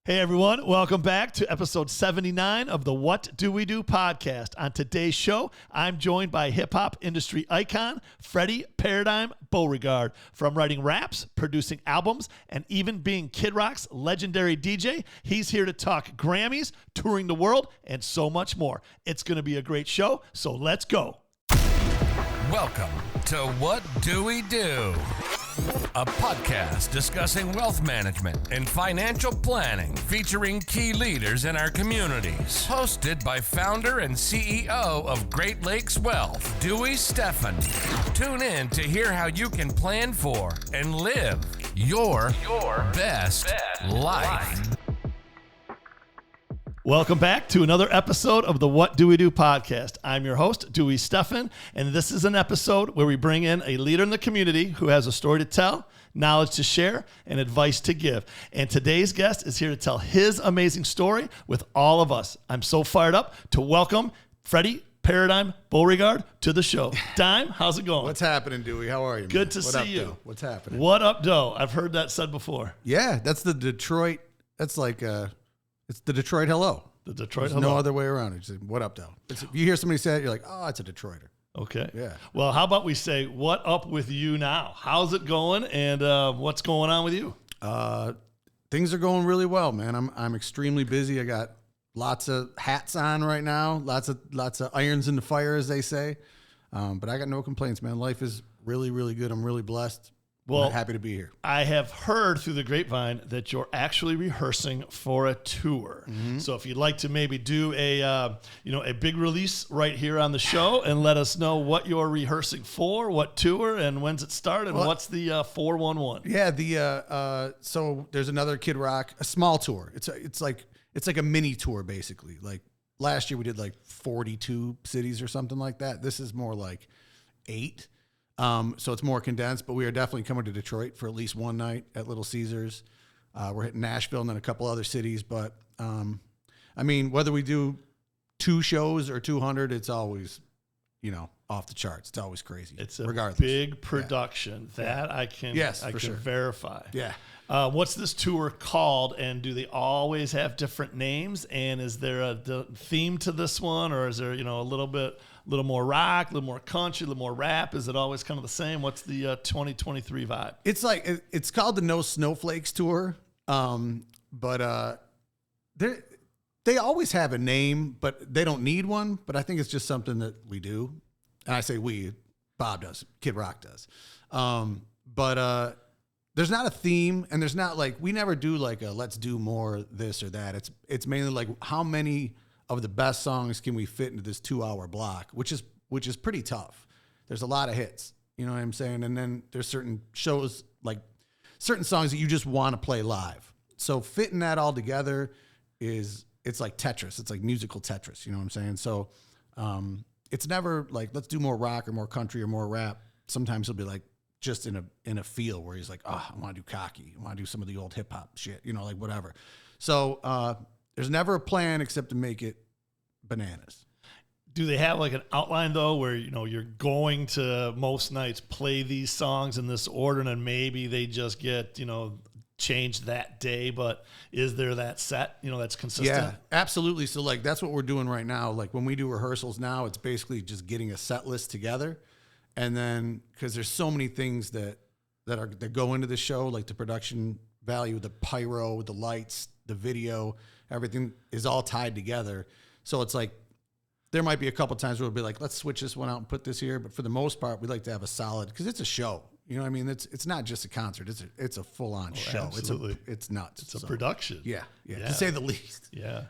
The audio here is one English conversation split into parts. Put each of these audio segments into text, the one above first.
Hey everyone, welcome back to episode 79 of the What Do We Do podcast. On today's show, I'm joined by hip-hop industry icon, Freddie Paradime Beauregard. From writing raps, producing albums, and even being Kid Rock's legendary DJ, he's here to talk Grammys, touring the world, and so much more. It's going to be a great show, so let's go. Welcome to What Do We Do? A podcast discussing wealth management and financial planning featuring key leaders in our communities. Hosted by founder and CEO of Great Lakes Wealth, Dewey Stephan. Tune in to hear how you can plan for and live your best life. Welcome back to another episode of the What Do We Do podcast. I'm your host, Dewey Stephan, and this is an episode where we bring in a leader in the community who has a story to tell, knowledge to share, and advice to give. And today's guest is here to tell his amazing story with all of us. I'm so fired up to welcome Freddie Paradime Beauregard to the show. Dime, how's it going? What's happening, Dewey? How are you, man? Good to what see up, you. Though? What's happening? What up, Doe? I've heard that said before. Yeah, that's the Detroit. That's like it's the Detroit hello. The Detroit There's hello. no other way around it. You say, what up, though? If you hear somebody say it, you're like, oh, it's a Detroiter. Okay. Yeah. Well, how about we say, what up with you now? How's it going, and what's going on with you? Things are going really well, man. I'm extremely busy. I got lots of hats on right now. Lots of irons in the fire, as they say. But I got no complaints, man. Life is really, really good. I'm really blessed. Well, I'm happy to be here. I have heard through the grapevine that you're actually rehearsing for a tour. Mm-hmm. So if you'd like to maybe do a big release right here on the show and let us know what you're rehearsing for, what tour, and when's it start, and what's the 411? Yeah, so there's another Kid Rock, a small tour. It's like a mini tour basically. Like last year we did like 42 cities or something like that. This is more like 8. So it's more condensed, but we are definitely coming to Detroit for at least one night at Little Caesars. We're hitting Nashville and then a couple other cities. But, I mean, whether we do 2 shows or 200, it's always, off the charts. It's always crazy. It's a regardless. big production. Yeah. That I can sure. verify. Yeah. What's this tour called, and do they always have different names? And is there a theme to this one, or is there a little more rock, a little more country, a little more rap? Is it always kind of the same? What's the 2023 vibe? It's like it's called the No Snowflakes Tour, but they always have a name, but they don't need one. But I think it's just something that we do, and I say we, Bob does, Kid Rock does, but there's not a theme, and there's not like, we never do like a let's do more this or that. It's mainly like how many of the best songs can we fit into this 2-hour block, which is pretty tough. There's a lot of hits, you know what I'm saying? And then there's certain shows, like certain songs that you just want to play live. So fitting that all together it's like Tetris. It's like musical Tetris, you know what I'm saying? So it's never like, let's do more rock or more country or more rap. Sometimes it'll be like just in a feel where he's like, oh, I want to do cocky. I want to do some of the old hip hop shit, like whatever. So there's never a plan except to make it bananas. Do they have like an outline though, where you're going to most nights play these songs in this order, and then maybe they just get changed that day? But is there that set that's consistent? Yeah, absolutely. So like that's what we're doing right now. Like when we do rehearsals now, it's basically just getting a set list together, and then because there's so many things that go into the show, like the production value, the pyro, the lights, the video, everything is all tied together. So it's like there might be a couple times where we'll be like, let's switch this one out and put this here. But for the most part, we like to have a solid, because it's a show. You know what I mean? It's not just a concert. It's a full on show. Absolutely. It's nuts. It's a production. Yeah, to say the least. Yeah.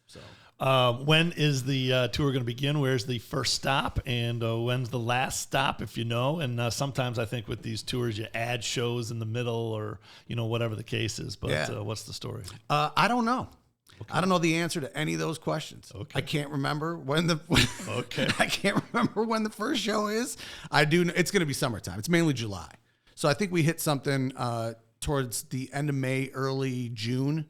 So when is the tour going to begin? Where's the first stop, and when's the last stop, if you know? And sometimes I think with these tours you add shows in the middle, or whatever the case is. But what's the story? I don't know. Okay. I don't know the answer to any of those questions. Okay. I can't remember when I can't remember when the first show is. I do. It's going to be summertime. It's mainly July. So I think we hit something towards the end of May, early June.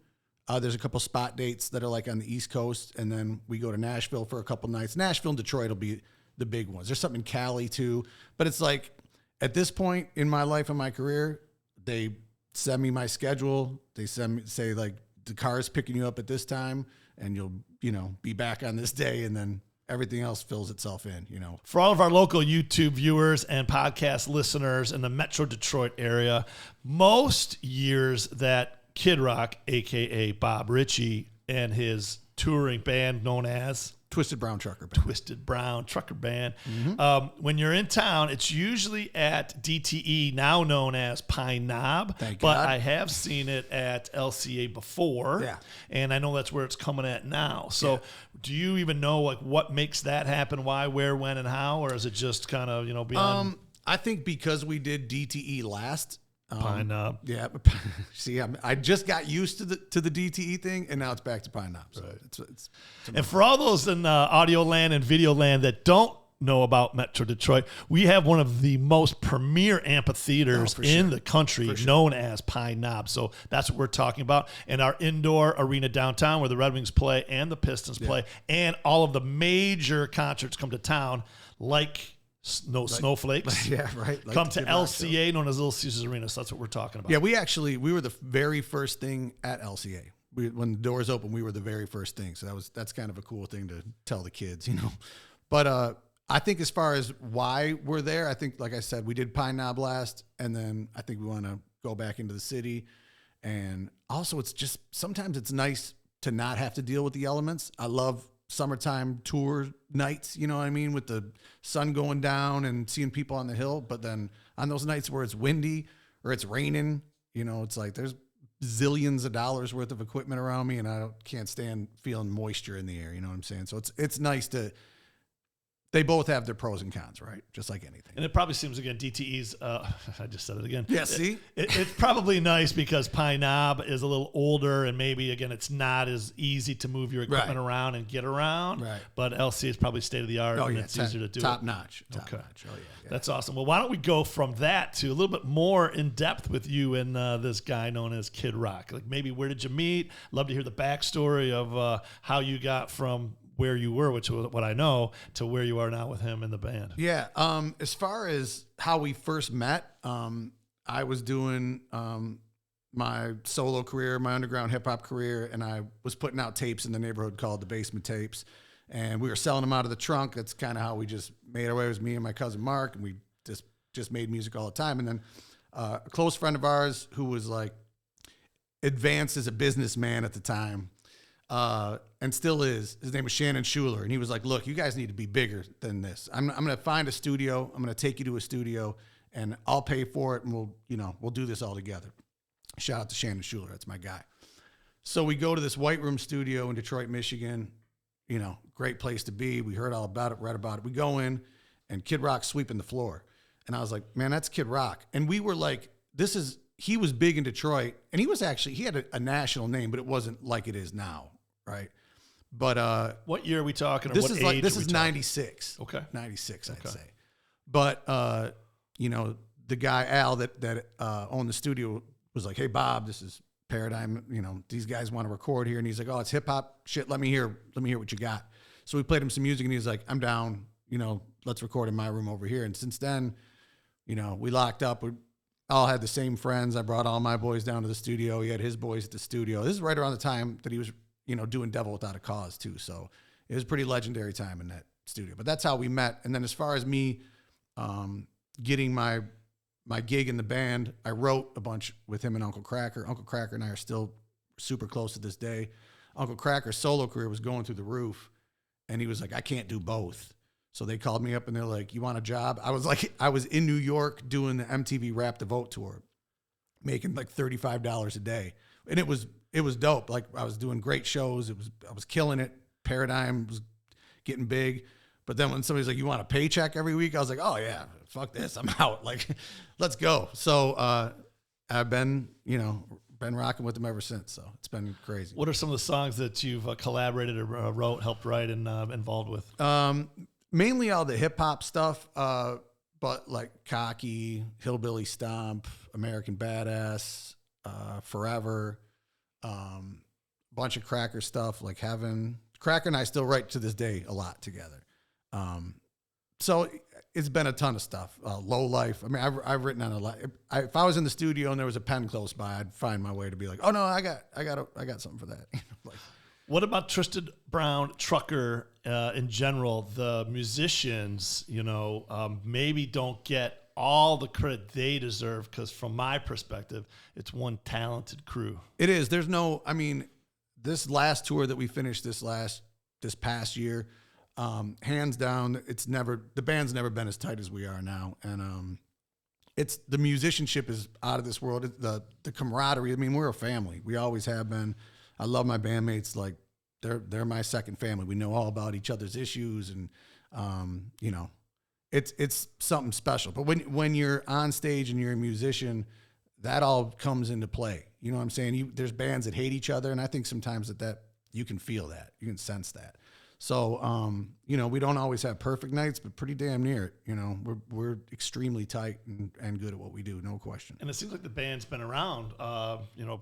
There's a couple spot dates that are like on the East Coast, and then we go to Nashville for a couple nights. Nashville and Detroit will be the big ones. There's something in Cali too, but it's like at this point in my life and my career, they send me my schedule. They say like, the car is picking you up at this time, and you'll, be back on this day, and then everything else fills itself in, For all of our local YouTube viewers and podcast listeners in the Metro Detroit area, most years that Kid Rock, a.k.a. Bob Ritchie, and his touring band known as Twisted Brown Trucker Band. When you're in town, it's usually at DTE, now known as Pine Knob. Thank but God. I have seen it at LCA before. Yeah. And I know that's where it's coming at now. So do you even know what makes that happen? Why, where, when, and how? Or is it just kind of, beyond I think because we did DTE last. Pine Knob? Yeah. See, I just got used to the DTE thing, and now it's back to Pine Knob. So it's And for all those in audio land and video land that don't know about Metro Detroit, we have one of the most premier amphitheaters in the country known as Pine Knob. So that's what we're talking about. And our indoor arena downtown where the Red Wings play and the Pistons play, and all of the major concerts come to town, like Snowflakes. Yeah, right. Like come to LCA, known as Little Caesars Arena. So that's what we're talking about. Yeah, we were the very first thing at LCA. When the doors opened, we were the very first thing. So that's kind of a cool thing to tell the kids, But I think as far as why we're there, I think, like I said, we did Pine Knob last, and then I think we want to go back into the city. And also, it's just sometimes it's nice to not have to deal with the elements. I love summertime tour nights, you know what I mean, with the sun going down and seeing people on the hill. But then on those nights where it's windy or it's raining, it's like there's zillions of dollars worth of equipment around me, and I can't stand feeling moisture in the air. You know what I'm saying? So it's nice to. They both have their pros and cons, right? Just like anything. And it probably seems, again, DTE's, I just said it again. Yeah, see? It's probably nice because Pine Knob is a little older, and maybe, again, it's not as easy to move your equipment around and get around. Right. But LC is probably state-of-the-art, and it's easier to do. Top notch. Okay. Oh, yeah. That's awesome. Well, why don't we go from that to a little bit more in-depth with you and this guy known as Kid Rock. Like, maybe where did you meet? Love to hear the backstory of how you got from where you were, which is what I know, to where you are now with him in the band. Yeah. As far as how we first met, I was doing my solo career, my underground hip hop career, and I was putting out tapes in the neighborhood called the Basement Tapes, and we were selling them out of the trunk. That's kind of how we just made our way. It was me and my cousin Mark, and we just made music all the time. And then a close friend of ours who was like advanced as a businessman at the time, and still is. His name was Shannon Schuler, and he was like, "Look, you guys need to be bigger than this. I'm going to find a studio. I'm going to take you to a studio, and I'll pay for it, and we'll do this all together." Shout out to Shannon Schuler. That's my guy. So we go to this White Room studio in Detroit, Michigan. Great place to be. We heard all about it, read about it. We go in, and Kid Rock's sweeping the floor, and I was like, "Man, that's Kid Rock." And we were like, he was big in Detroit, and he had a national name, but it wasn't like it is now, right? But what year are we talking? Or this what is age like this are we is talking? 96. Okay, 96, I'd say. But the guy Al that owned the studio was like, "Hey Bob, this is Paradime. These guys want to record here," and he's like, "Oh, it's hip hop shit. Let me hear what you got." So we played him some music, and he's like, "I'm down. Let's record in my room over here." And since then, we locked up. We all had the same friends. I brought all my boys down to the studio. He had his boys at the studio. This is right around the time that he was doing Devil Without a Cause too. So it was a pretty legendary time in that studio. But that's how we met. And then as far as me getting my gig in the band, I wrote a bunch with him and Uncle Cracker. Uncle Cracker and I are still super close to this day. Uncle Cracker's solo career was going through the roof, and he was like, "I can't do both." So they called me up and they're like, "You want a job?" I was in New York doing the MTV Rap the Vote tour, making like $35 a day. And it was dope. Like, I was doing great shows. I was killing it. Paradime was getting big. But then when somebody's like, "You want a paycheck every week?" I was like, "Oh yeah, fuck this. I'm out. Like, let's go." So I've been rocking with them ever since. So it's been crazy. What are some of the songs that you've collaborated or wrote, helped write, and involved with? Mainly all the hip hop stuff, but like Cocky, Hillbilly Stomp, American Badass, Forever, bunch of Cracker stuff like Heaven. Cracker and I still write to this day a lot together. So it's been a ton of stuff. Low life. I mean, I've written on a lot. If I was in the studio and there was a pen close by, I'd find my way to be like, oh no, I got something for that. Like, what about Tristan Brown, Trucker, in general? The musicians, maybe don't get all the credit they deserve, because from my perspective, it's one talented crew. It is. There's no. I mean, this last tour that we finished this past year. Hands down, the band's never been as tight as we are now. And it's the musicianship is out of this world. The camaraderie. I mean, we're a family. We always have been. I love my bandmates. Like they're my second family. We know all about each other's issues, and it's something special. But when you're on stage and you're a musician, that all comes into play. You know what I'm saying? There's bands that hate each other, and I think sometimes that you can feel that, you can sense that. So, we don't always have perfect nights, but pretty damn near it. We're extremely tight and good at what we do, no question. And it seems like the band's been around,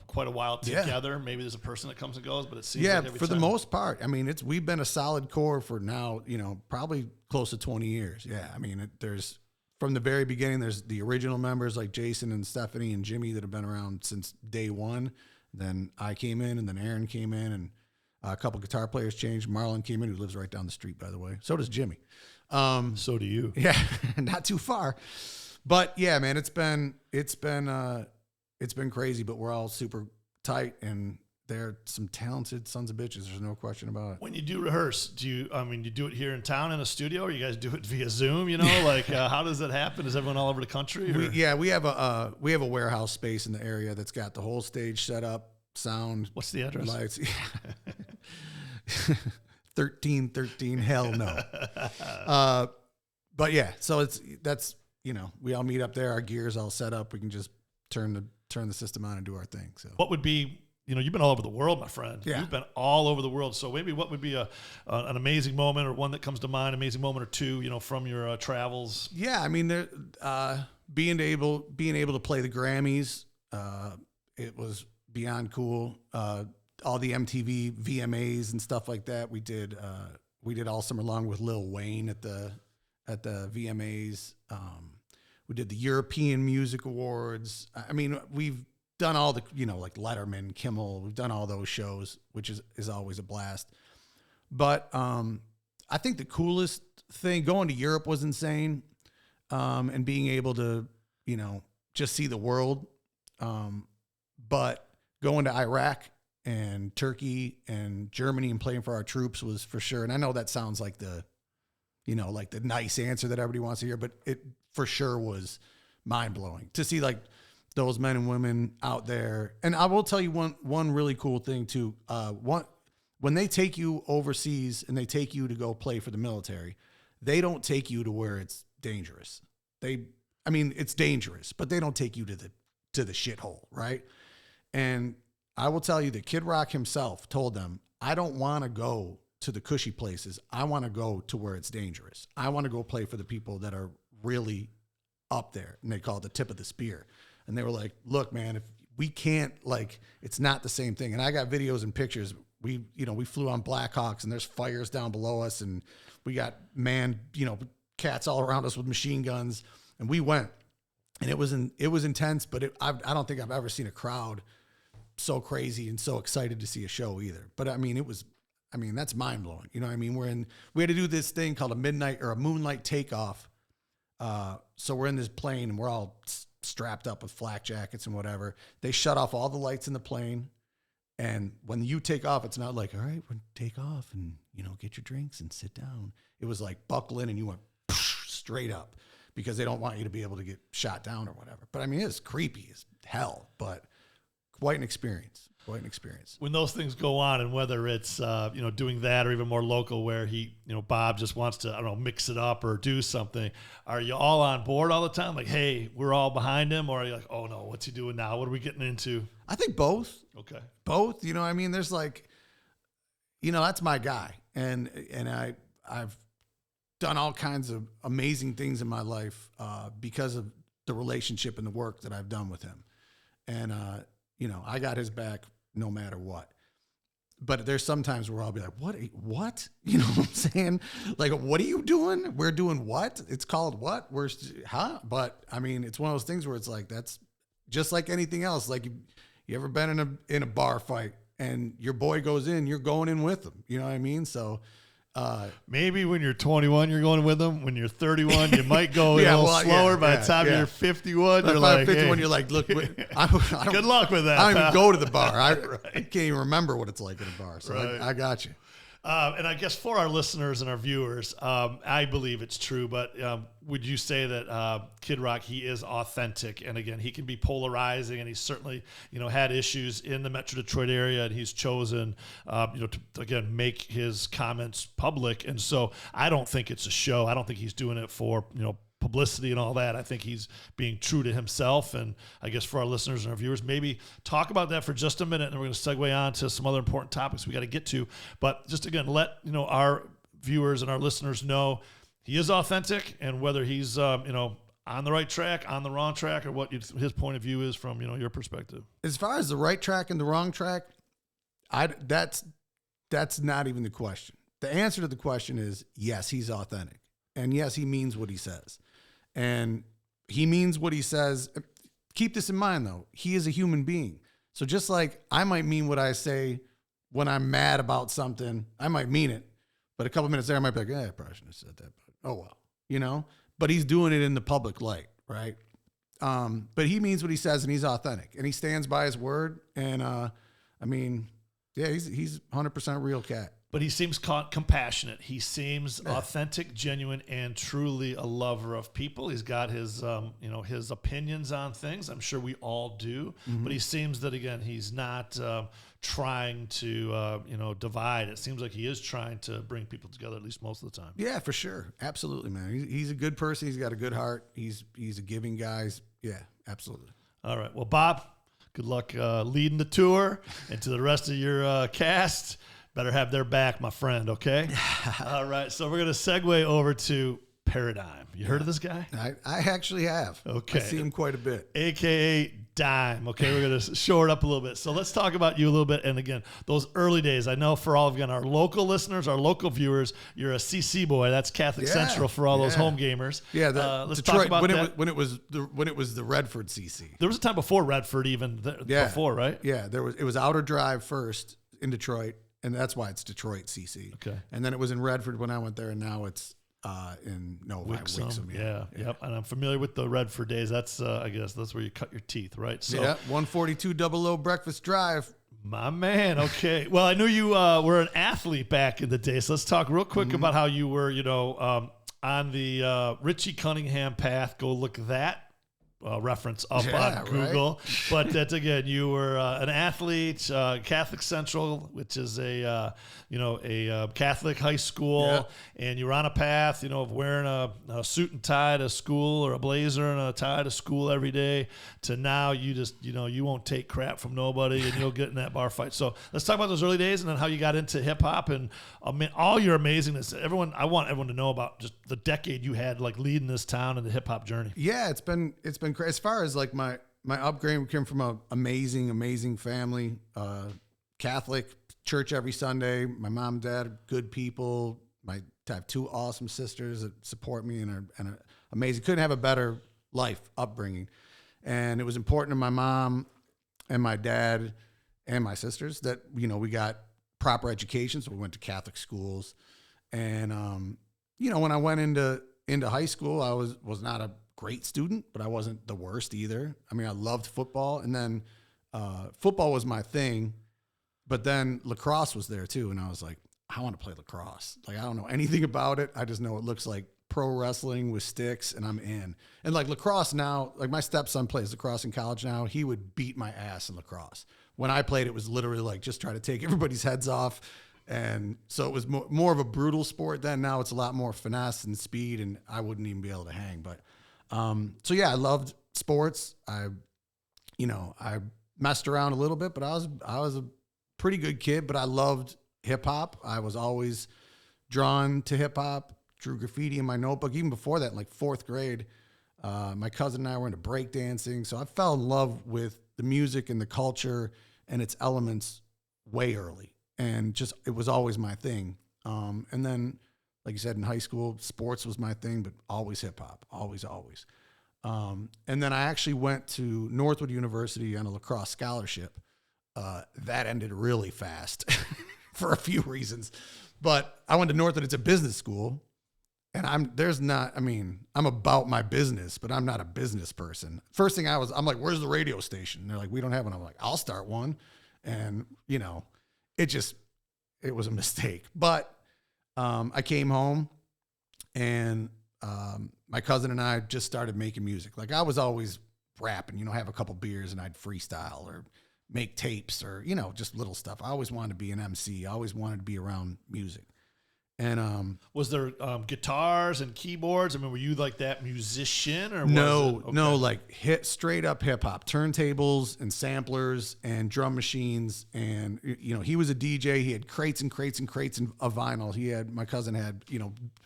quite a while together. Yeah. Maybe there's a person that comes and goes, but it seems like every for time. The most part. I mean, we've been a solid core for now, probably close to 20 years. Yeah, I mean, there's from the very beginning. There's the original members like Jason and Stephanie and Jimmy that have been around since day one. Then I came in, and then Aaron came in, and a couple guitar players changed. Marlon came in, who lives right down the street, by the way. So does Jimmy. So do you. Yeah, not too far. But yeah, man, it's been crazy. But we're all super tight, and they're some talented sons of bitches. There's no question about it. When you do rehearse, you do it here in town in a studio, or you guys do it via Zoom? How does that happen? Is everyone all over the country? We have a warehouse space in the area that's got the whole stage set up. Sound. What's the address? Lights. 1313. Hell no. But yeah, so we all meet up there. Our gear's all set up. We can just turn the system on and do our thing. So what would be, you've been all over the world, my friend. Yeah. You've been all over the world. So maybe what would be an amazing moment, or one that comes to mind, amazing moment or two, from your travels? Yeah, I mean, being able to play the Grammys, it was beyond cool. All the MTV VMAs and stuff like that. We did all summer long with Lil Wayne at the VMAs. We did the European Music Awards. I mean, we've done all the, like Letterman, Kimmel. We've done all those shows, which is always a blast. But I think the coolest thing, going to Europe was insane, and being able to, just see the world. But going to Iraq and Turkey and Germany and playing for our troops was for sure. And I know that sounds like the nice answer that everybody wants to hear, but it for sure was mind blowing to see like those men and women out there. And I will tell you one really cool thing too. When they take you overseas and they take you to go play for the military, they don't take you to where it's dangerous. It's dangerous, but they don't take you to the shithole, right? And I will tell you that Kid Rock himself told them, I don't want to go to the cushy places. I want to go to where it's dangerous. I want to go play for the people that are really up there. And they call it the tip of the spear. And they were like, look, man, if we can't, it's not the same thing. And I got videos and pictures. We flew on Blackhawks, and there's fires down below us, and we got cats all around us with machine guns. And we went, and it was intense, but I don't think I've ever seen a crowd so crazy and so excited to see a show either. But that's mind blowing. You know what I mean? We had to do this thing called a moonlight takeoff. So we're in this plane, and we're all strapped up with flak jackets and whatever. They shut off all the lights in the plane. And when you take off, it's not like, all right, we're take off and, get your drinks and sit down. It was like buckle in and you went straight up, because they don't want you to be able to get shot down or whatever. But it's creepy as hell, but quite an experience. When those things go on, and whether it's, doing that or even more local where Bob just wants to, I don't know, mix it up or do something, are you all on board all the time? Like, hey, we're all behind him? Or are you like, oh no, what's he doing now? What are we getting into? I think both. Okay. Both, there's that's my guy. And I've done all kinds of amazing things in my life, because of the relationship and the work that I've done with him. And, I got his back no matter what. But there's sometimes where I'll be like, what? You know what I'm saying? Like, what are you doing? We're doing what? It's called what? But I mean, it's one of those things where it's like, that's just like anything else. Like you ever been in a bar fight and your boy goes in, you're going in with him. You know what I mean? So, maybe when you're 21, you're going with them. When you're 31, you might go a little slower. By the time you're 51, you're like, 51, hey. you're like, look, Good luck with that. I don't pal. even go to the bar. I can't even remember what it's like at a bar. So Right. I got you. And I guess for our listeners and our viewers, I believe it's true, but would you say that Kid Rock, he is authentic? And again, he can be polarizing, and he's certainly, had issues in the Metro Detroit area, and he's chosen, to, again, make his comments public. And so I don't think it's a show. I don't think he's doing it for, publicity and all that. I think he's being true to himself. And I guess for our listeners and our viewers, maybe talk about that for just a minute, and we're going to segue on to some other important topics we got to get to. But just again, let our viewers and our listeners know he is authentic, and whether he's on the right track, on the wrong track, or what his point of view is from your perspective. As far as the right track and the wrong track, that's not even the question. The answer to the question is yes, he's authentic, and yes, he means what he says. And he means what he says. Keep this in mind, though. He is a human being. So just like I might mean what I say when I'm mad about something, I might mean it. But a couple minutes there, I might be like, I probably shouldn't have said that. But oh, well, But he's doing it in the public light, right? But he means what he says, and he's authentic. And he stands by his word. And, he's 100% real cat. But he seems compassionate. He seems authentic, genuine, and truly a lover of people. He's got his, his opinions on things. I'm sure we all do. Mm-hmm. But he seems that, again, he's not trying to, divide. It seems like he is trying to bring people together, at least most of the time. Yeah, for sure. Absolutely, man. He's a good person. He's got a good heart. He's a giving guy. Yeah, absolutely. All right. Well, Bob, good luck leading the tour, and to the rest of your cast. Better have their back, my friend, okay? All right, so we're going to segue over to Paradime. You heard of this guy? I actually have. Okay. I see him quite a bit. AKA Dime. Okay, we're going to shore it up a little bit. So let's talk about you a little bit. And again, those early days, I know for all of our local listeners, our local viewers, you're a CC boy. That's Catholic Central for all those home gamers. Yeah, let's Detroit, talk about that. when it was the Redford CC. There was a time before Redford even before, right? Yeah, it was Outer Drive first in Detroit. And that's why it's Detroit CC. Okay. And then it was in Redford when I went there, and now it's in Wixom. Yeah. Yep. And I'm familiar with the Redford days. That's I guess that's where you cut your teeth, right? So 14200 Breakfast Drive. My man. Okay. Well, I knew you were an athlete back in the day. So let's talk real quick about how you were, on the Richie Cunningham path. Go look that reference up on Google. Right? But that, again, you were an athlete, Catholic Central, which is a Catholic high school, and you were on a path, of wearing a suit and tie to school, or a blazer and a tie to school every day, to now you just, you won't take crap from nobody, and you'll get in that bar fight. So let's talk about those early days, and then how you got into hip hop and all your amazingness. I want everyone to know about just the decade you had, like, leading this town in the hip hop journey. Yeah, it's been crazy. As far as like my upbringing, came from an amazing family, Catholic, church every Sunday. My mom and dad are good people. I have two awesome sisters that support me and are amazing. Couldn't have a better life upbringing. And it was important to my mom and my dad and my sisters that, we got proper education. So we went to Catholic schools. And, when I went into high school, I was not a great student, but I wasn't the worst either. I mean, I loved football, and then football was my thing, but then lacrosse was there too. And I was like, I want to play lacrosse. Like, I don't know anything about it. I just know it looks like pro wrestling with sticks, and I'm in. And like lacrosse now, like my stepson plays lacrosse in college now. He would beat my ass in lacrosse. When I played, it was literally like just try to take everybody's heads off. And so it was more of a brutal sport then. Now it's a lot more finesse and speed, and I wouldn't even be able to hang. But so yeah, I loved sports. I messed around a little bit, but I was a pretty good kid. But I loved hip hop. I was always drawn to hip hop. Drew graffiti in my notebook. Even before that, in like fourth grade, my cousin and I were into breakdancing. So I fell in love with the music and the culture and its elements way early. and just, it was always my thing. And then, like you said, in high school, sports was my thing, but always hip hop, always. And then I actually went to Northwood University on a lacrosse scholarship. That ended really fast for a few reasons, but I went to Northwood. It's a business school, and I'm about my business, but I'm not a business person. First thing I'm like, where's the radio station? And they're like, we don't have one. I'm like, I'll start one. And it was a mistake, but I came home, and my cousin and I just started making music. Like, I was always rapping, have a couple beers and I'd freestyle or make tapes or, just little stuff. I always wanted to be an MC. I always wanted to be around music. And was there guitars and keyboards? I mean, were you like that musician or no, okay. No, like straight up hip hop, turntables and samplers and drum machines. And, he was a DJ. He had crates and crates and crates of vinyl. My cousin had,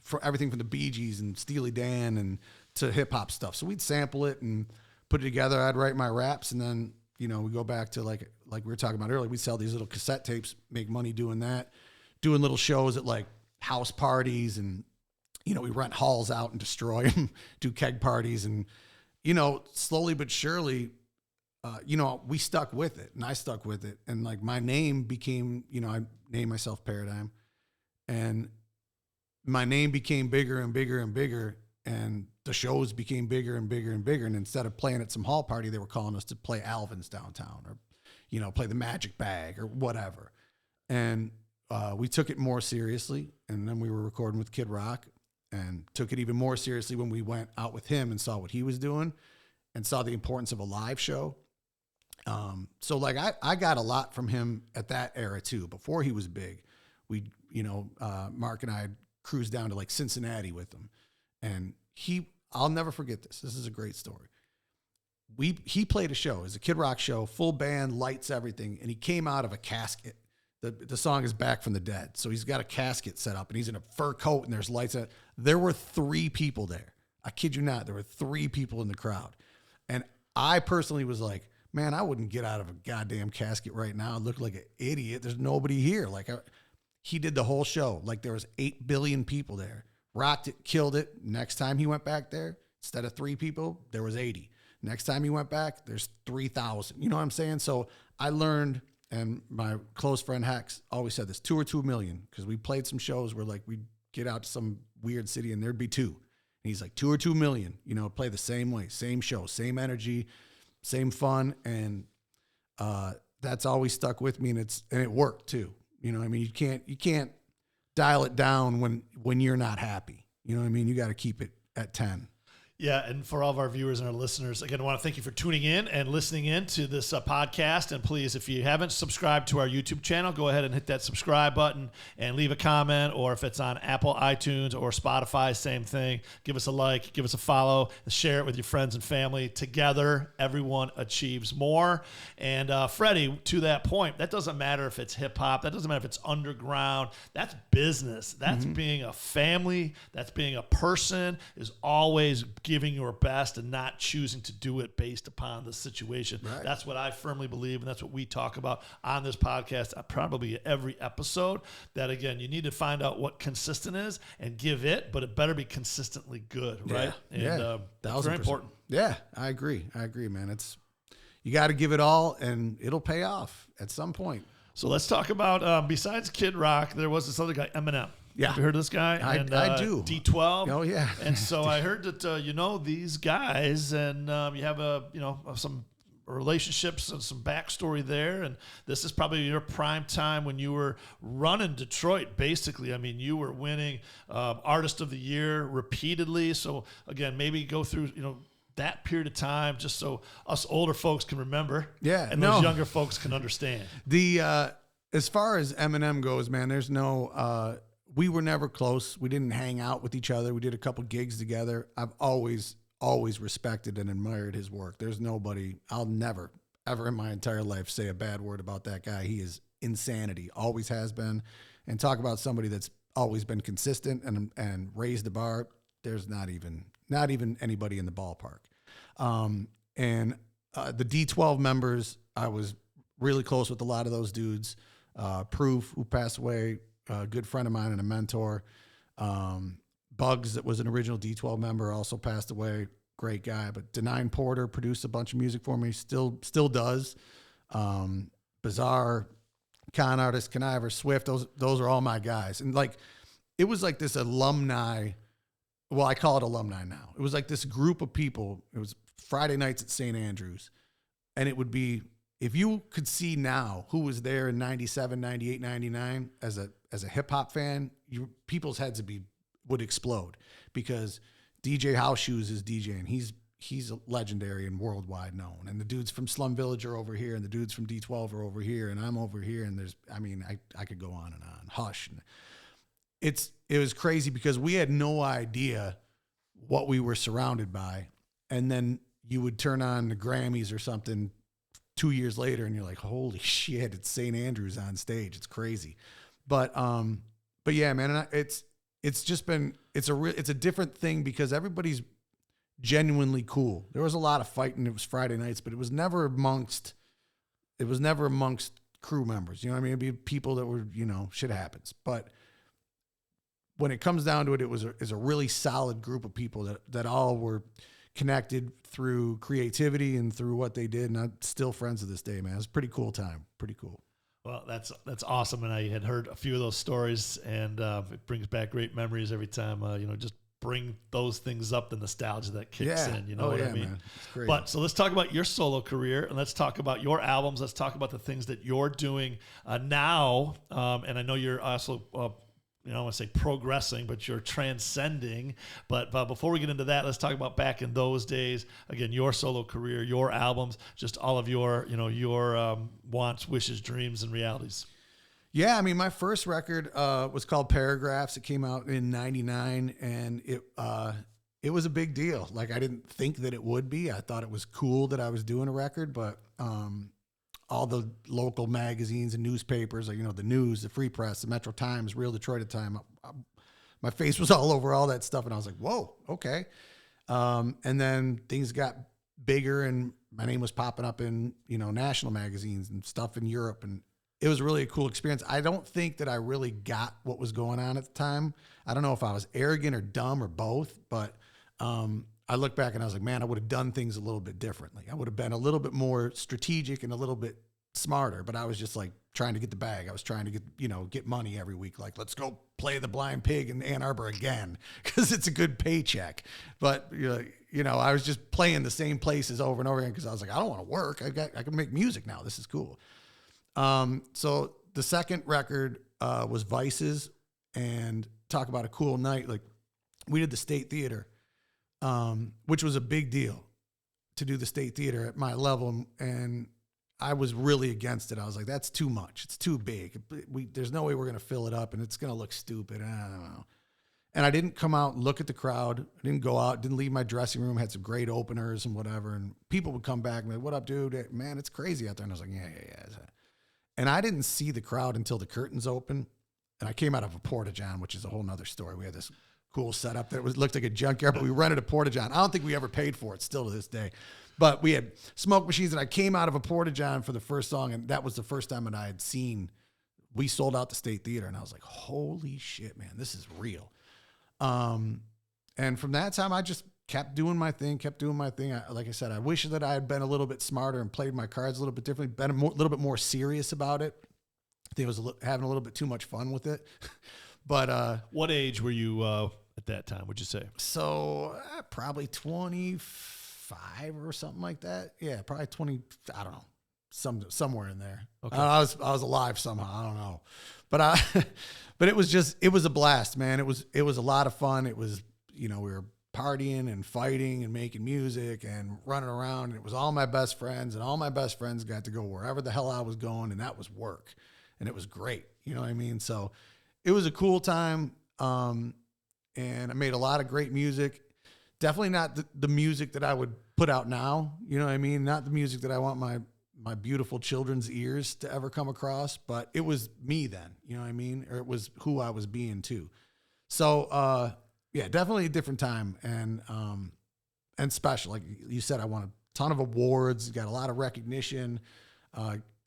for everything from the Bee Gees and Steely Dan and to hip hop stuff. So we'd sample it and put it together. I'd write my raps, and then, we go back to like we were talking about earlier, we'd sell these little cassette tapes, make money doing that, doing little shows at like house parties, and we rent halls out and destroy them, do keg parties, and slowly but surely we stuck with it, and I stuck with it, and like my name became, I named myself Paradime, and my name became bigger and bigger and bigger, and the shows became bigger and bigger and bigger, and instead of playing at some hall party, they were calling us to play Alvin's downtown, or play the Magic Bag or whatever. And we took it more seriously, and then we were recording with Kid Rock, and took it even more seriously when we went out with him and saw what he was doing and saw the importance of a live show. So like I got a lot from him at that era too. Before he was big, we, Mark and I cruised down to like Cincinnati with him, and I'll never forget this. This is a great story. He played a show. It was a Kid Rock show, full band, lights, everything, and he came out of a casket. The song is Back from the Dead. So he's got a casket set up, and he's in a fur coat, and there's lights on. There were 3 people there. I kid you not. There were 3 people in the crowd. And I personally was like, man, I wouldn't get out of a goddamn casket right now. I look like an idiot. There's nobody here. He did the whole show. Like, there was 8 billion people there. Rocked it, killed it. Next time he went back there, instead of 3 people, there was 80. Next time he went back, there's 3,000. You know what I'm saying? So I learned. And my close friend Hex always said this, 2 or 2 million, because we played some shows where like we'd get out to some weird city and there'd be 2. And he's like, 2 or 2 million, play the same way, same show, same energy, same fun. And that's always stuck with me, and it worked too. You can't dial it down when you're not happy. You know what I mean? You got to keep it at 10. Yeah, and for all of our viewers and our listeners, again, I want to thank you for tuning in and listening in to this podcast. And please, if you haven't subscribed to our YouTube channel, go ahead and hit that subscribe button and leave a comment. Or if it's on Apple, iTunes, or Spotify, same thing. Give us a like, give us a follow, share it with your friends and family. Together, everyone achieves more. And Freddie, to that point, that doesn't matter if it's hip hop. That doesn't matter if it's underground. That's business. That's being a family. That's being a person, is always giving your best and not choosing to do it based upon the situation. Right. That's what I firmly believe, and that's what we talk about on this podcast, probably every episode, that, again, you need to find out what consistent is and give it, but it better be consistently good, right? Yeah. And that's very important. Yeah, I agree, man. You got to give it all, and it'll pay off at some point. So let's talk about, besides Kid Rock, there was this other guy, Eminem. Yeah. Have you heard of this guy? I do. D12. Oh, yeah. And so I heard that, these guys, and you have some relationships and some backstory there. And this is probably your prime time when you were running Detroit, basically. I mean, you were winning Artist of the Year repeatedly. So, again, maybe go through, that period of time, just so us older folks can remember. Yeah. And those younger folks can understand. As far as Eminem goes, man, there's no... we were never close. We didn't hang out with each other. We did a couple gigs together. I've always respected and admired his work. There's nobody, I'll never, ever in my entire life say a bad word about that guy. He is insanity, always has been. And talk about somebody that's always been consistent and raised the bar. There's not even anybody in the ballpark. The D12 members, I was really close with a lot of those dudes. Proof, who passed away, a good friend of mine and a mentor. Bugs, that was an original D12 member, also passed away. Great guy. But Denine Porter produced a bunch of music for me, still does. Bizarre, Con Artist, Conniver, Swift, those are all my guys. And like, it was like this alumni, well, I call it alumni now. It was like this group of people. It was Friday nights at St. Andrews. And it would be, if you could see now who was there in 97, 98, 99 as a hip hop fan, people's heads would explode, because DJ House Shoes is DJing. He's legendary and worldwide known. And the dudes from Slum Village are over here, and the dudes from D12 are over here, and I'm over here. And I could go on and on. Hush. And it was crazy because we had no idea what we were surrounded by. And then you would turn on the Grammys or something 2 years later, and you're like, holy shit, it's St. Andrews on stage. It's crazy. But yeah, man, and it's just been, it's a different thing because everybody's genuinely cool. There was a lot of fighting. It was Friday nights, but it was never amongst crew members. You know what I mean? It'd be people that were, shit happens. But when it comes down to it, it's a really solid group of people that all were connected through creativity and through what they did. And I'm still friends to this day, man. It's a pretty cool time. Pretty cool. Well, that's awesome. And I had heard a few of those stories, and it brings back great memories every time, just bring those things up, the nostalgia that kicks in, you know what I mean? Man. It's great. But so let's talk about your solo career, and let's talk about your albums. Let's talk about the things that you're doing now. And I know you're also, I want to say progressing, but you're transcending. But before we get into that, let's talk about back in those days. Again, your solo career, your albums, just all of your, your wants, wishes, dreams, and realities. Yeah, I mean, my first record was called Paragraphs. It came out in '99, and it was a big deal. Like, I didn't think that it would be. I thought it was cool that I was doing a record, but all the local magazines and newspapers, like, the News, the Free Press, the Metro Times, Real Detroit at the time, my face was all over all that stuff, and I was like, whoa, okay. And then things got bigger, and my name was popping up in, national magazines and stuff in Europe, and it was really a cool experience. I don't think that I really got what was going on at the time. I don't know if I was arrogant or dumb or both, but I look back and I was like, man, I would have done things a little bit differently. I would have been a little bit more strategic and a little bit smarter, but I was just like trying to get the bag. I was trying to get money every week. Like, let's go play the Blind Pig in Ann Arbor again, because it's a good paycheck. But, I was just playing the same places over and over again because I was like, I don't want to work. I can make music now. This is cool. So the second record was Vices, and talk about a cool night. Like, we did the State Theater, which was a big deal to do the State Theater at my level. And I was really against it. I was like, that's too much. It's too big. There's no way we're going to fill it up, and it's going to look stupid. I don't know. And I didn't come out and look at the crowd. I didn't go out, didn't leave my dressing room, had some great openers and whatever. And people would come back and be like, what up, dude? Man, it's crazy out there. And I was like, yeah. And I didn't see the crowd until the curtains open. And I came out of a Porta-John, which is a whole nother story. We had this cool setup that looked like a junkyard, but we rented a Porta-John. I don't think we ever paid for it, still to this day. But we had smoke machines, and I came out of a Porta-John for the first song, and that was the first time that I had seen, we sold out the State Theater, and I was like, holy shit, man, this is real. And from that time, I just kept doing my thing. Like I said, I wish that I had been a little bit smarter and played my cards a little bit differently, been a little bit more serious about it. I think I was having a little bit too much fun with it. But what age were you at that time, would you say? So probably 25 or something like that. Yeah, probably 20. I don't know, somewhere in there. Okay. I was alive somehow. I don't know, but it was a blast, man. It was a lot of fun. It was, we were partying and fighting and making music and running around. And it was all my best friends, and all my best friends got to go wherever the hell I was going, and that was work. And it was great. You know what I mean? So it was a cool time. And I made a lot of great music. Definitely not the music that I would put out now. You know what I mean? Not the music that I want my beautiful children's ears to ever come across, but it was me then, you know what I mean? Or it was who I was being too. So, yeah, definitely a different time and special. Like you said, I won a ton of awards, got a lot of recognition.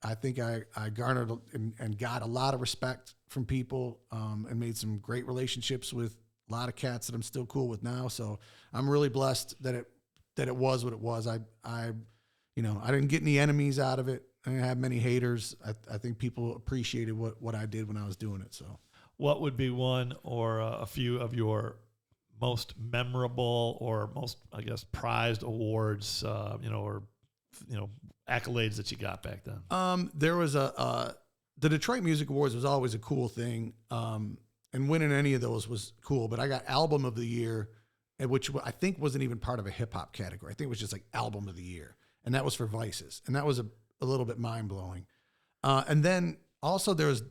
I think I garnered and got a lot of respect from people, and made some great relationships with a lot of cats that I'm still cool with now. So I'm really blessed that it was what it was. I didn't get any enemies out of it. I didn't have many haters. I think people appreciated what I did when I was doing it. So what would be one or a few of your most memorable or most, I guess, prized awards, or accolades that you got back then? There was the Detroit Music Awards was always a cool thing. And winning any of those was cool, but I got Album of the Year, which I think wasn't even part of a hip hop category. I think it was just like Album of the Year. And that was for Vices. And that was a little bit mind blowing. And then also there was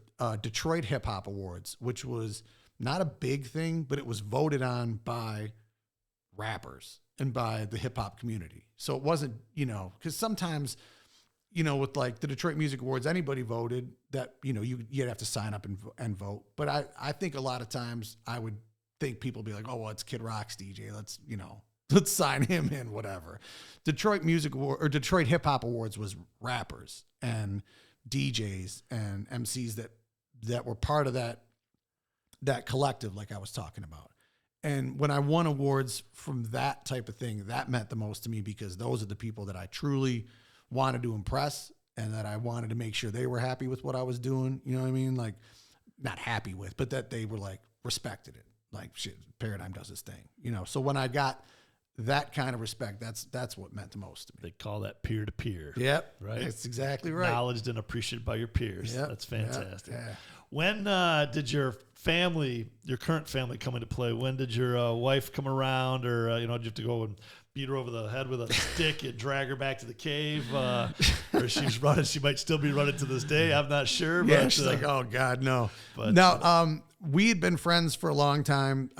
Detroit Hip Hop Awards, which was not a big thing, but it was voted on by rappers and by the hip hop community. So it wasn't, because sometimes, with like the Detroit Music Awards, anybody voted that, you'd have to sign up and vote. But I think a lot of times I would think people would be like, oh, well, it's Kid Rock's DJ. Let's sign him in, whatever. Detroit Music Award or Detroit Hip Hop Awards was rappers and DJs and MCs that were part of that collective, like I was talking about. And when I won awards from that type of thing, that meant the most to me because those are the people that I truly wanted to impress and that I wanted to make sure they were happy with what I was doing. You know what I mean? Like, not happy with, but that they were like respected it. Like, shit, Paradime does his thing, So when I got that kind of respect, that's what meant the most to me. They call that peer-to-peer. Yep. Right? That's exactly right. Acknowledged and appreciated by your peers. Yep. That's fantastic. Yeah. When did your current family come into play? When did your wife come around, or did you have to go and beat her over the head with a stick and drag her back to the cave, or she's running? She might still be running to this day. I'm not sure. Yeah, but, she's like, oh God, no. But, no, we had been friends for a long time.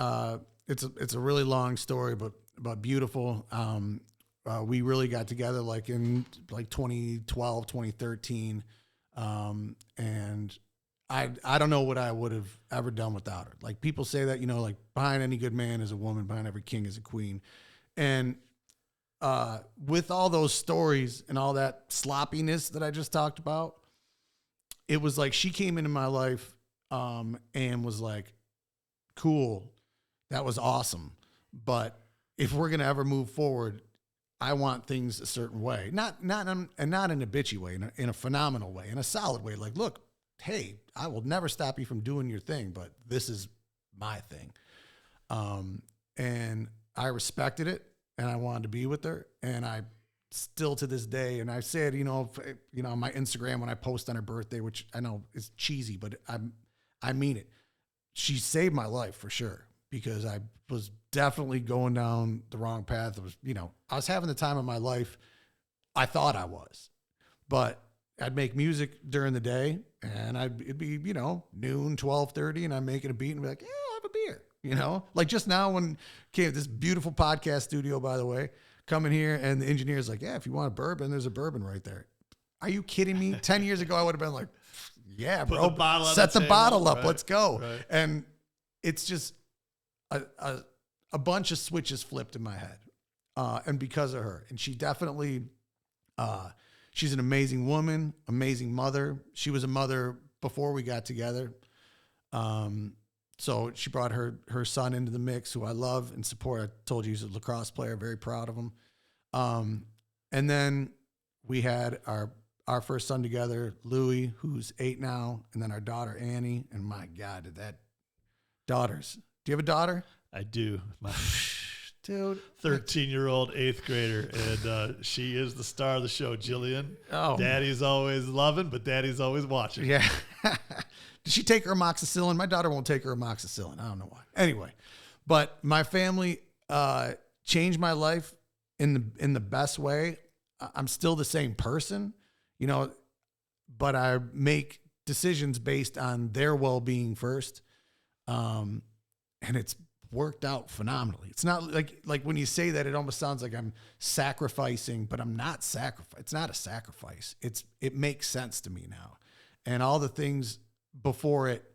It's a really long story, but beautiful. We really got together like in like 2012, 2013. And I don't know what I would have ever done without her. Like people say that, like behind any good man is a woman, behind every king is a queen. And with all those stories and all that sloppiness that I just talked about, it was like she came into my life and was like, cool, that was awesome. But if we're going to ever move forward, I want things a certain way, not in a bitchy way, in a phenomenal way, in a solid way. Like, look, hey, I will never stop you from doing your thing, but this is my thing. And I respected it, and I wanted to be with her, and I still to this day, and I said, on my Instagram when I post on her birthday, which I know is cheesy, but I mean it. She saved my life for sure, because I was definitely going down the wrong path. It was, I was having the time of my life. I thought I was, but I'd make music during the day, and it'd be, noon, 12:30, and I'm making a beat and be like, yeah, I'll have a beer, like just now when came this beautiful podcast studio, by the way, coming here, and the engineer's like, yeah, if you want a bourbon, there's a bourbon right there. Are you kidding me? 10 years ago, I would have been like, yeah, bro, set the bottle up. Right. Let's go. Right. And it's just a bunch of switches flipped in my head. And because of her, and she definitely, she's an amazing woman, amazing mother. She was a mother before we got together. So she brought her son into the mix, who I love and support. I told you he's a lacrosse player, very proud of him. And then we had our first son together, Louis, who's 8 now, and then our daughter, Annie. And my God, daughters. Do you have a daughter? I do. My dude, 13-year-old 8th grader, and she is the star of the show, Jillian. Oh, Daddy's always loving, but Daddy's always watching. Yeah. Did she take her amoxicillin? My daughter won't take her amoxicillin. I don't know why. Anyway, but my family changed my life in the best way. I'm still the same person, but I make decisions based on their well-being first. And it's worked out phenomenally. It's not like when you say that, it almost sounds like I'm sacrificing, but I'm not sacrificing. It's not a sacrifice. It makes sense to me now. And all the things before it,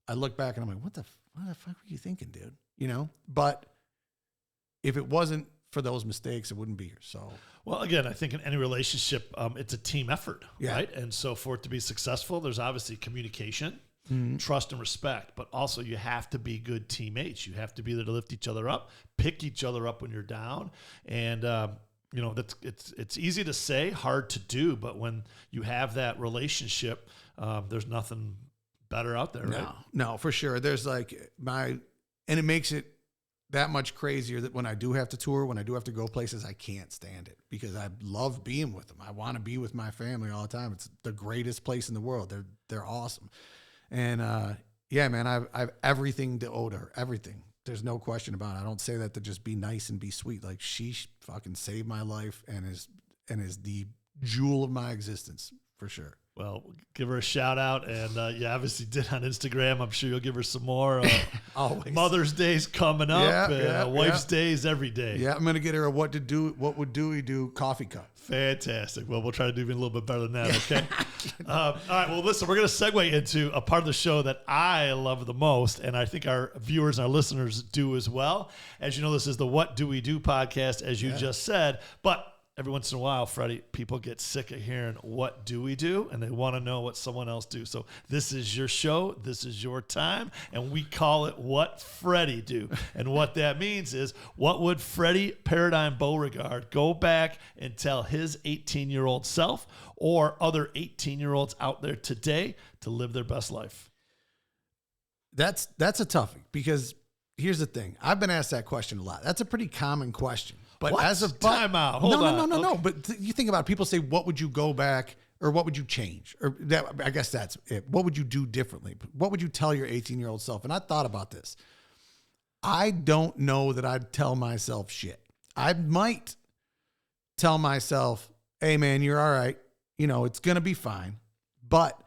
I look back and I'm like, what the fuck were you thinking, dude? But if it wasn't for those mistakes, I wouldn't be here. So, Well, again, I think in any relationship, it's a team effort, Yeah. right? And so for it to be successful, there's obviously communication, trust, and respect. But also, you have to be good teammates. You have to be there to lift each other up, pick each other up when you're down, and it's easy to say, hard to do. But when you have that relationship, there's nothing better out there, right? No, for sure. There's and it makes it that much crazier that when I do have to tour, when I do have to go places, I can't stand it because I love being with them. I want to be with my family all the time. It's the greatest place in the world. They're awesome. And yeah, man, I've everything to owe to her. Everything. There's no question about it. I don't say that to just be nice and be sweet. Like she fucking saved my life and is the jewel of my existence for sure. Well, give her a shout out, and you obviously did on Instagram. I'm sure you'll give her some more. Always. Mother's Day's coming up, Wife's Day's every day. Yeah, I'm gonna get her a what would Dewey do coffee cup. Fantastic. Well, we'll try to do even a little bit better than that, okay? All right, well, listen, we're going to segue into a part of the show that I love the most, and I think our viewers and our listeners do as well. As you know, this is the What Do We Do podcast, as you just said, but every once in a while, Freddie, people get sick of hearing what do we do, and they want to know what someone else do. So this is your show, this is your time, and we call it What Freddie Do. And what that means is, what would Freddie Paradime Beauregard go back and tell his 18-year-old self or other 18-year-olds out there today to live their best life? That's a toughie because here's the thing. I've been asked that question a lot. That's a pretty common question. But What? as of Time out. Hold on. No. But you think about it, people say, what would you go back or what would you change? Or that, I guess that's it. What would you do differently? What would you tell your 18-year-old self? And I thought about this. I don't know that I'd tell myself shit. I might tell myself, hey, man, you're all right. You know, it's going to be fine. But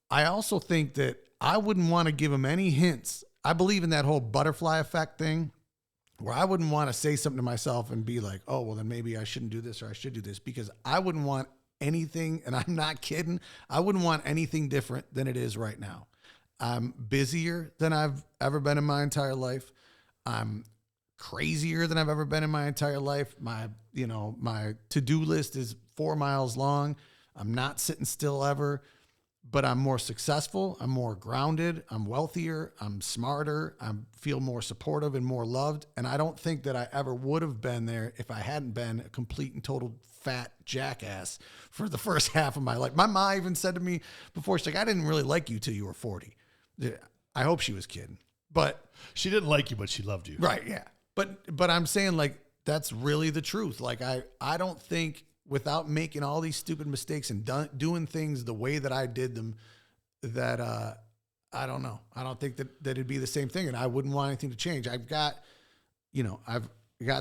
I also think that I wouldn't want to give him any hints. I believe in that whole butterfly effect thing, where I wouldn't want to say something to myself and be like, oh, well, then maybe I shouldn't do this or I should do this, because I wouldn't want anything, and I'm not kidding, I wouldn't want anything different than it is right now. I'm busier than I've ever been in my entire life. I'm crazier than I've ever been in my entire life. My to-do list is 4 miles long. I'm not sitting still ever. But I'm more successful, I'm more grounded, I'm wealthier, I'm smarter, I feel more supportive and more loved. And I don't think that I ever would have been there if I hadn't been a complete and total fat jackass for the first half of my life. My mom even said to me before, she's like, I didn't really like you till you were 40. I hope she was kidding. But she didn't like you, but she loved you. Right, yeah. But I'm saying, like, that's really the truth. Like, I don't think, without making all these stupid mistakes and doing things the way that I did them, that I don't know. I don't think that it'd be the same thing, and I wouldn't want anything to change. I've got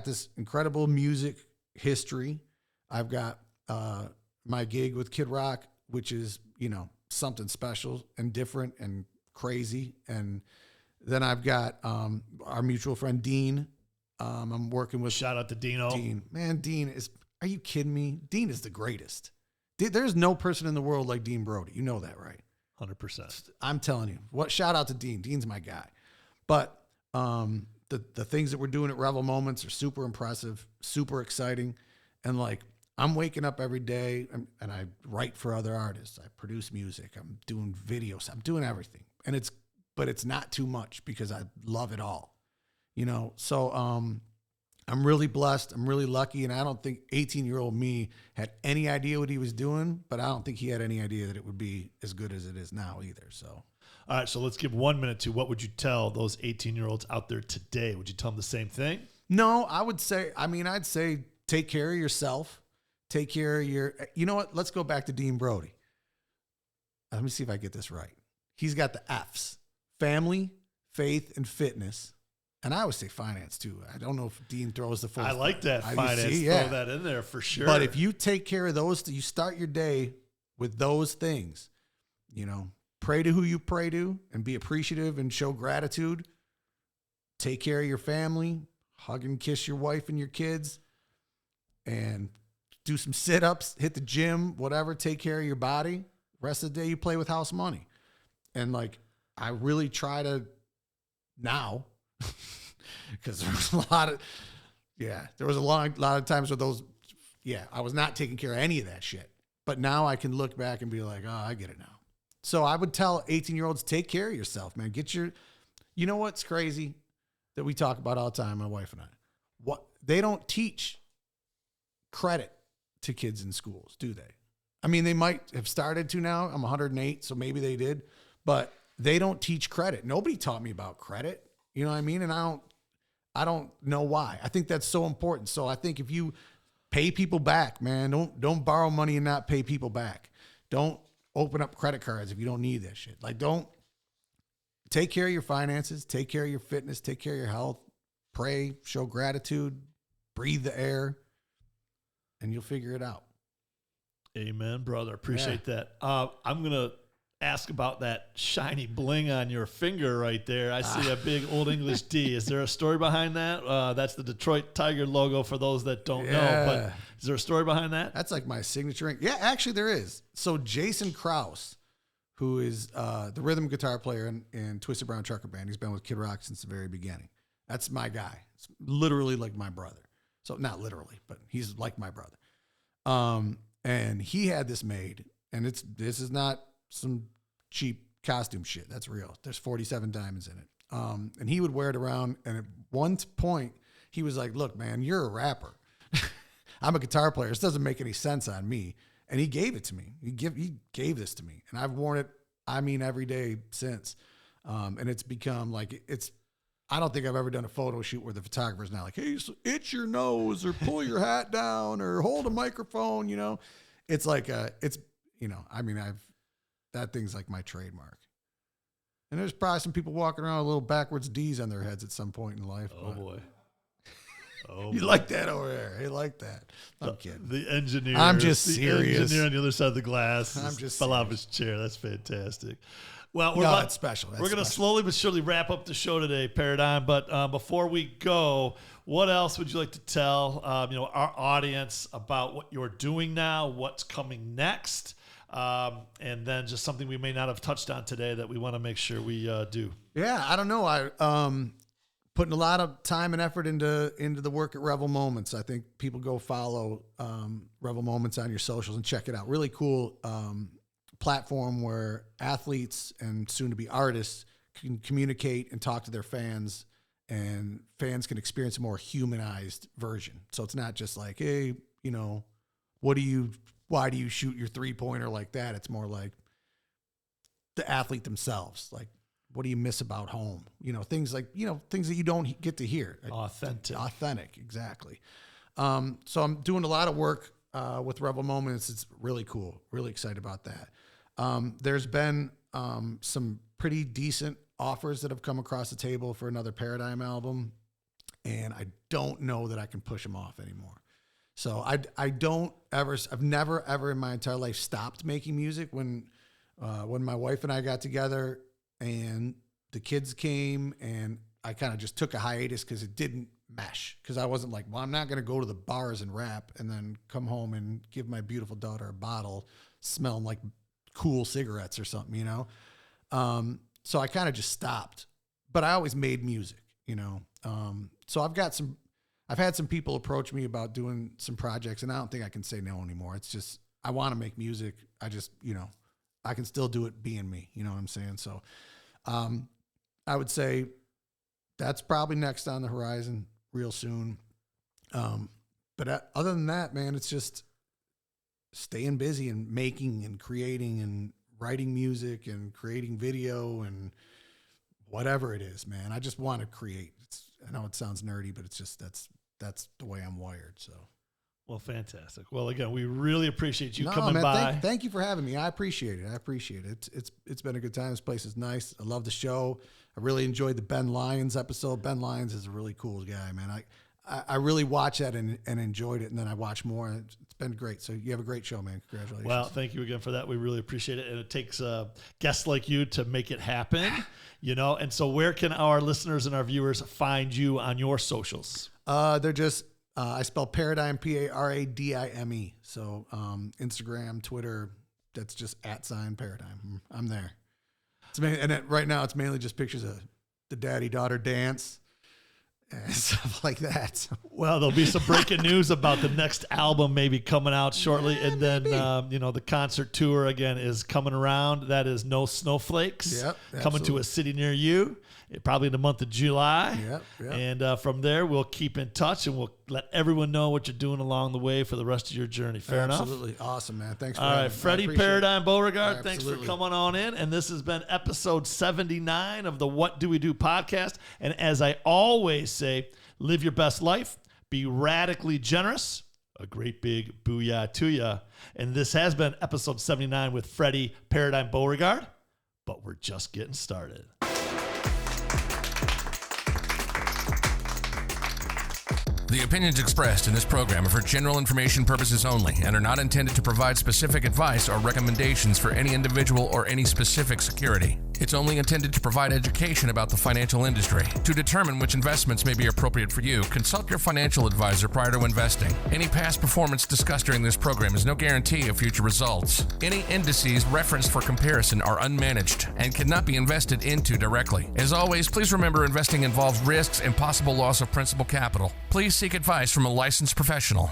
this incredible music history. I've got my gig with Kid Rock, which is, something special and different and crazy. And then I've got our mutual friend, Dean. I'm working with... Shout out to Dino. Dean. Man, Dean is... Are you kidding me? Dean is the greatest. There's no person in the world like Dean Brody. You know that, right? 100%. I'm telling you. Shout out to Dean. Dean's my guy. But the things that we're doing at Revel Moments are super impressive, super exciting. And like, I'm waking up every day and I write for other artists. I produce music. I'm doing videos. I'm doing everything. But it's not too much because I love it all. So I'm really blessed. I'm really lucky. And I don't think 18-year-old me had any idea what he was doing, but I don't think he had any idea that it would be as good as it is now either. So, all right. So let's give 1 minute to what would you tell those 18-year-olds out there today? Would you tell them the same thing? No, I'd say take care of yourself. Take care of you know what? Let's go back to Dean Brody. Let me see if I get this right. He's got the F's: family, faith, and fitness. And I always say finance too. I don't know if Dean throws the full. I like that finance. Throw that in there for sure. But if you take care of those, you start your day with those things. Pray to who you pray to, and be appreciative and show gratitude. Take care of your family. Hug and kiss your wife and your kids, and do some sit-ups. Hit the gym. Whatever. Take care of your body. Rest of the day you play with house money. And like, I really try to now. Because there's a lot of, Yeah, there was a lot of times where those, I was not taking care of any of that shit. But now I can look back and be like, oh, I get it now. So I would tell 18-year-olds, take care of yourself, man. You know what's crazy that we talk about all the time, my wife and I? They don't teach credit to kids in schools, do they? I mean, they might have started to now. I'm 108, so maybe they did. But they don't teach credit. Nobody taught me about credit. You know what I mean? And I don't know why. I think that's so important. So I think if you pay people back, man, don't borrow money and not pay people back. Don't open up credit cards if you don't need that shit. Like, don't take care of your finances, take care of your fitness, take care of your health, pray, show gratitude, breathe the air, and you'll figure it out. Amen, brother. Appreciate that. I'm going to ask about that shiny bling on your finger right there. I see a big Old English D. Is there a story behind that? That's the Detroit Tiger logo for those that don't know. But is there a story behind that? That's like my signature ring. Yeah, actually there is. So Jason Krause, who is the rhythm guitar player in Twisted Brown Trucker Band. He's been with Kid Rock since the very beginning. That's my guy. It's literally like my brother. So not literally, but he's like my brother. And he had this made, and this is not some cheap costume shit. That's real. There's 47 diamonds in it. And he would wear it around. And at one point he was like, look, man, you're a rapper. I'm a guitar player. This doesn't make any sense on me. And he gave it to me. He gave this to me, and I've worn it, I mean, every day since. And it's become like, I don't think I've ever done a photo shoot where the photographer's not like, hey, so itch your nose or pull your hat down or hold a microphone, you know? It's like, that thing's like my trademark. And there's probably some people walking around with little backwards D's on their heads at some point in life. Oh, boy. Oh, you like that over there? Hey, like that. I'm kidding. The engineer. I'm just serious. The engineer on the other side of the glass fell off his chair. That's fantastic. Well, it's special. We're going to slowly but surely wrap up the show today, Paradime. But before we go, what else would you like to tell our audience about what you're doing now, what's coming next, and then just something we may not have touched on today that we want to make sure we do? Yeah, I don't know. I putting a lot of time and effort into the work at Revel Moments. I think people go follow Revel Moments on your socials and check it out. Really cool platform where athletes and soon-to-be artists can communicate and talk to their fans, and fans can experience a more humanized version. So it's not just like, hey, why do you shoot your three-pointer like that? It's more like the athlete themselves. Like, what do you miss about home? Things like, things that you don't get to hear. Authentic, exactly. So I'm doing a lot of work with Revel Moments. It's really cool. Really excited about that. There's been some pretty decent offers that have come across the table for another Paradime album, and I don't know that I can push them off anymore. So I've never ever in my entire life stopped making music. When my wife and I got together and the kids came, and I kind of just took a hiatus because it didn't mesh. Because I wasn't like, well, I'm not going to go to the bars and rap and then come home and give my beautiful daughter a bottle smelling like cool cigarettes or something, So I kind of just stopped, but I always made music, So I've had some people approach me about doing some projects, and I don't think I can say no anymore. It's just, I want to make music. I just, I can still do it being me. You know what I'm saying? So, I would say that's probably next on the horizon real soon. But other than that, man, it's just staying busy and making and creating and writing music and creating video and whatever it is, man. I just want to create. I know it sounds nerdy, but it's just, that's the way I'm wired. So. Well, fantastic. Well, again, we really appreciate you coming by. Thank you for having me. I appreciate it. It's been a good time. This place is nice. I love the show. I really enjoyed the Ben Lyons episode. Ben Lyons is a really cool guy, man. I really watched that and enjoyed it, and then I watched more. It's been great. So you have a great show, man. Congratulations. Well, thank you again for that. We really appreciate it, and it takes guests like you to make it happen, And so where can our listeners and our viewers find you on your socials? They're just... I spell Paradime, Paradime. So Instagram, Twitter, that's just @Paradime. I'm there. Right now it's mainly just pictures of the daddy-daughter dance and stuff like that. Well, there'll be some breaking news about the next album maybe coming out shortly. And then, the concert tour again is coming around. That is No Snowflakes. Yep, coming to a city near you, probably in the month of July. Yep. And from there, we'll keep in touch and we'll let everyone know what you're doing along the way for the rest of your journey. Fair enough? Absolutely. Awesome, man. Thanks for All having right, me. Freddie Paradime Beauregard, thanks for Absolutely. coming on in. And this has been episode 79 of the What Do We Do podcast. And as I always say, live your best life, be radically generous, a great big booyah to ya. And this has been episode 79 with Freddie Paradime Beauregard, but we're just getting started. The opinions expressed in this program are for general information purposes only and are not intended to provide specific advice or recommendations for any individual or any specific security. It's only intended to provide education about the financial industry. To determine which investments may be appropriate for you, consult your financial advisor prior to investing. Any past performance discussed during this program is no guarantee of future results. Any indices referenced for comparison are unmanaged and cannot be invested into directly. As always, please remember investing involves risks and possible loss of principal capital. Please seek advice from a licensed professional.